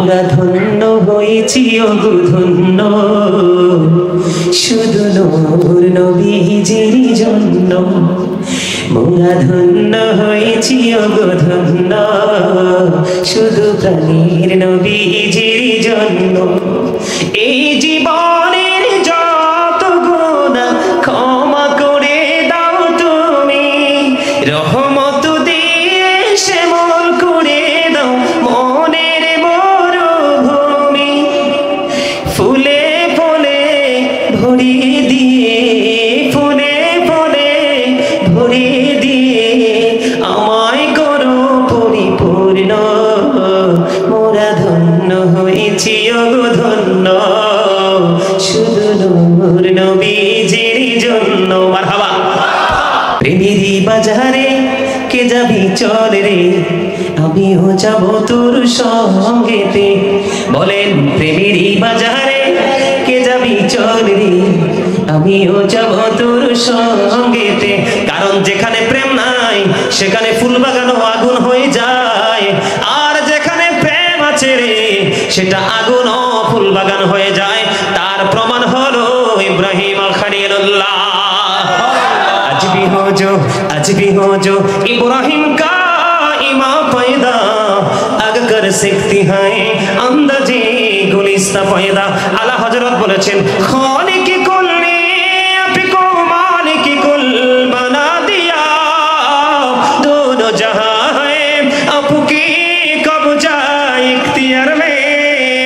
মোরা ধন্য হয়েছি ওগো ধন্য, শুধু নূর নবীজির জন্য। মোরা ধন্য হয়েছি ওগো ধন্য, শুধু প্রাণীর নবীজির জন্য। এই জীবনের যত গুনাহ ক্ষমা করে দাও তুমি, রহমত দিয়ে শ্যামল করে দাও মনের মরুভূমি। ফুলে ফুলে ভরিয়ে দিয়ে, ফুলে ফুলে ভরিয়ে দিয়ে আমায় করো পরিপূর্ণ। মোরা ধন্য হয়েছি ওগো ধন্য, শুধু নূর নবীজির জন্য। মারহাবা। প্রেমেরই বাজারে কে যাবি চল রে, আমিও যাব তোর সঙ্গেতে। বলেন প্রেমেরই বাজারে কে যাবি চল রে, আমিও যাব তোর সঙ্গেতে। কারণ যেখানে প্রেম নাই সেখানে ফুল বাগানও আগুন হয়ে যায়, আর যেখানে প্রেম আছে রে সেটা আগুনও ফুল বাগান হয়ে যায়। তার প্রমাণ হলো ইব্রাহিম খলিলুল্লাহ। आज भी हो जो इब्राहिम का ईमान पैदा, अगर सीखती हैं अंदाजे गुलिस्ता पैदा। आला हजरत বলেছেন खालिक कुल ने आपको मालिक कुल बना दिया, दोनों जहां है आपकी कब्जा इख्तियार में।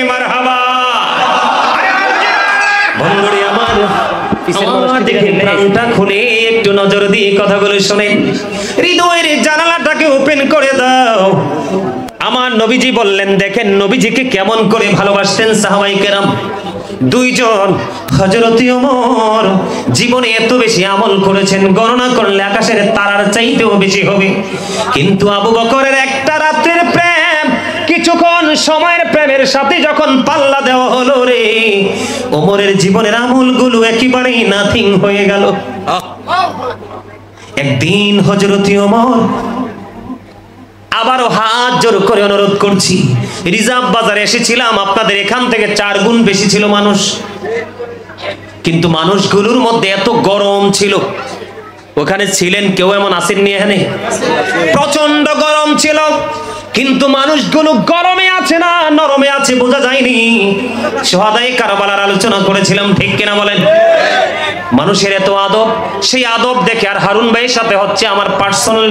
मरहबा। বন্ধুরে আমার প্রাণটা খুলে একটু নজর দিয়ে কথাগুলো শোনেন, হৃদয়ের জানালাটাকে ওপেন করে দাও। আমার নবীজি বললেন, দেখেন নবীজিকে কেমন করে ভালোবাসতেন সাহাবায়ে কেরাম। দুইজন হযরত ওমর জীবনে এত বেশি আমল করেছেন, গণনা করলে আকাশের তারার চাইতেও বেশি হবে। কিন্তু আবু বকরের একটা রাতের প্রেম, কিছুক্ষণ সময়ের প্রেমের সাথে যখন পাল্লা দেওয়া হলো রে, ওমরের জীবনের আমলগুলো একেবারেই নাথিং হয়ে গেল। একদিন হযরত ওমর, আবারও হাত জোর করে অনুরোধ করছি, রিজার্ভ বাজারে এসেছিলাম, আপনাদের এখান থেকে 4 গুণ বেশি ছিল মানুষ, কিন্তু মানুষগুলোর মধ্যে এত গরম ছিল। ওখানে ছিলেন কেউ এমন আসেননি? এখানে প্রচন্ড গরম ছিল, কিন্তু মানুষগুলো গরমে আছে না নরমে আছে বোঝা যায়নি। শুহাদায়ে কারবালার আলোচনা করেছিলাম, ঠিক কিনা বলেন? মানুষের এত আদব, সেই আদব দেখে আর হারুন ভাইয়ের সাথে হচ্ছে আমার পার্সোনাল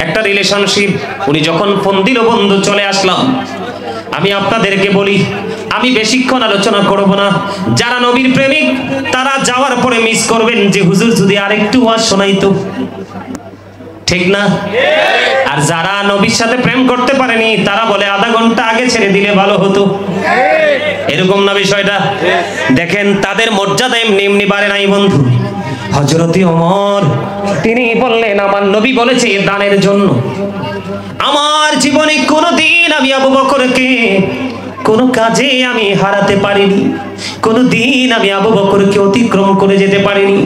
একটা রিলেশনশিপ। উনি যখন ফোন দিল, বন্ধু চলে আসলাম। আমি আপনাদেরকে বলি, আমি বেশিক্ষণ আলোচনা করব না। যারা নবীর প্রেমিক তারা যাওয়ার পরে মিস করবেন যে হুজুর যদি আরেকটু ওয়াজ শোনাইতো, ঠিক না? আর যারা নবীর সাথে প্রেম করতে পারেনি তারা বলে আধা ঘন্টা আগে ছেড়ে দিলে ভালো হতো। এরকম না বিষয়টা? দেখেন তাদের মর্যাদা এমনি এমনি বাড়ে নাই বন্ধু। হযরত ওমর তিনি বললেন, আমার নবী বলেছে দানের জন্য। আমার জীবনে কোনোদিন আমি আবু বকরকে কোনো কাজে আমি হারাতে পারিনি, কোনোদিন আমি আবু বকরকে অতিক্রম করে যেতে পারিনি।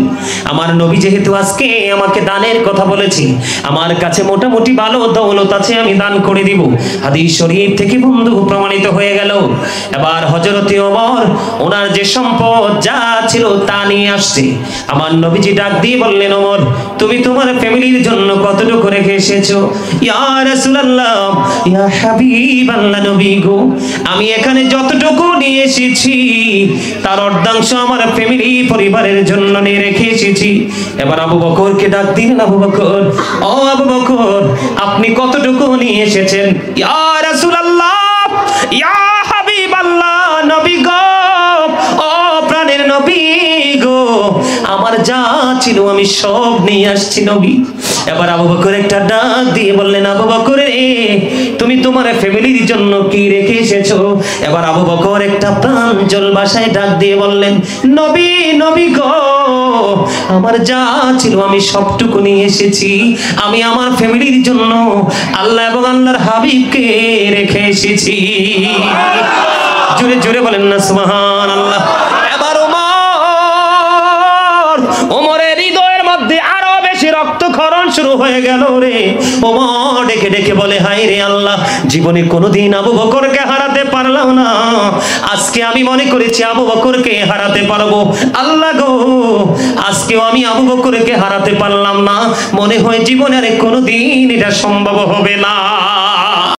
আমার নবী যেহেতু আজকে আমাকে দানের কথা বলেছে, আমার কাছে মোটামুটি ভালো দৌলত আছে, আমি দান করে দিব। হাদিস শরীফ থেকে বন্ধু প্রমাণিত হয়ে গেল। এবার হযরত ওমর ওনার যে সম্পদ যা ছিল তা নিয়ে আসছে। আমার নবীজি ডাক দিয়ে বললেন, ওমর তুমি তোমার ফ্যামিলির জন্য কতটুকু রেখে এসেছো? ইয়া রাসূলুল্লাহ, ইয়া হাবিবাল্লাহ, নবী গো, আমি এখানে যতটুকু নিয়ে এসেছি তার অর্ধাংশ আমার ফ্যামিলি পরিবারের জন্য নিয়ে রেখে এসেছি। এবার আবু বকরকে ডাক দিলেন, আবু বকর, ও আবু বকর আপনি কতটুকু নিয়ে এসেছেন? ইয়া রাসূলুল্লাহ, ইয়া হাবিবাল্লাহ, নবী গো, ও প্রাণের নবী গো, আমার যা ছিল আমি সব নিয়ে আসছি নবী। এবার আবু বকর একটা ডাক দিয়ে বললেন, আবু বকর রে, তুমি তোমার ফ্যামিলির জন্য কি রেখে এসেছো? এবার আবু বকর একটা প্রাঞ্জল ভাষায় ডাক দিয়ে বললেন, নবী, নবী গো, আমার যা ছিল আমি সবটুকু নিয়ে এসেছি। আমি আমার ফ্যামিলির জন্য আল্লাহ এবং আল্লাহর হাবিবকে রেখে এসেছি। জোরে জোরে বলেন না সুবহানাল্লাহ। এবার ওমরের হৃদয়ের মধ্যে আরো বেশি রক্তক্ষরণ শুরু হয়ে গেল রে। ওমর ডেকে ডেকে বলে, হায় রে আল্লাহ, জীবনে কোনোদিন আবু বকরকে হারাতে পারলাম না, আজকে আমি মনে করেছি আবু বকরকে হারাতে পারবো। আল্লাহ গো, আজকেও আমি আবু বকরকে হারাতে পারলাম না, মনে হয় জীবনে আর কোনোদিন এটা সম্ভব হবে না।